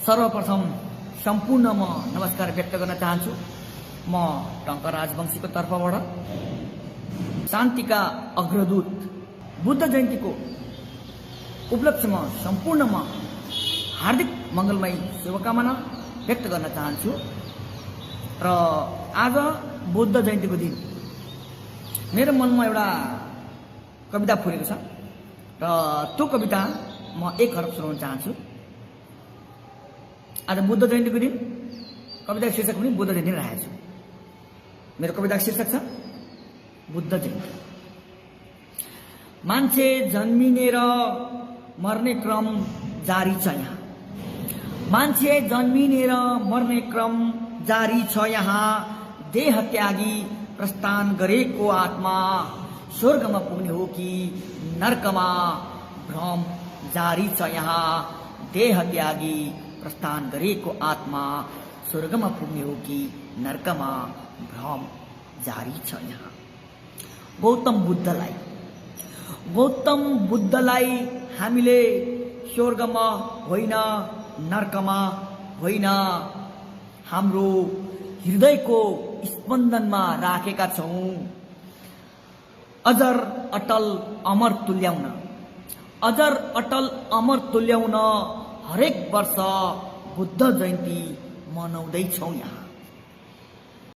सर्वप्रथम सम्पूर्ण म नमस्कार व्यक्त गर्न चाहन्छु। म टंकर राजवंशीको तर्फबाट शान्तिका अग्रदूत बुद्ध जयन्तीको उपलक्ष्यमा सम्पूर्णमा हार्दिक मंगलमय शुभकामना व्यक्त गर्न चाहन्छु। र आज बुद्ध जयन्तीको दिन मेरो मनमा एउटा कविता फुलेको छ र त्यो कविता म एक हरफ सुनाउन चाहन्छु। आज बुद्ध जयन्तीको दिन कविता शीर्षक पनि बुद्ध जयन्ती राखेको छु। मेरो कविता शीर्षक छ बुद्ध जयन्ती। मान्छे जन्मिने र मर्ने क्रम जारी छ यहाँ। मान्छे जन्मिने र मर्ने क्रम जारी छ यहाँ। देह त्यागी प्रस्थान गरेको आत्मा स्वर्गमा पुग्ने हो कि नरकमा भ्रम जारी छ यहाँ। देह त्यागी प्रस्थान गरेको आत्मा स्वर्गमा पुग्ने हो कि नरकमा भ्रम जारी छ यहाँ। गौतम बुद्धलाई हामीले स्वर्गमा होइन नरकमा होइन हाम्रो हृदयको स्पन्दनमा राखेका छौं। अजर अटल अमर तुल्याउन हरेक वर्ष बुद्ध जयन्ती मनाउँदैछौं यहाँ।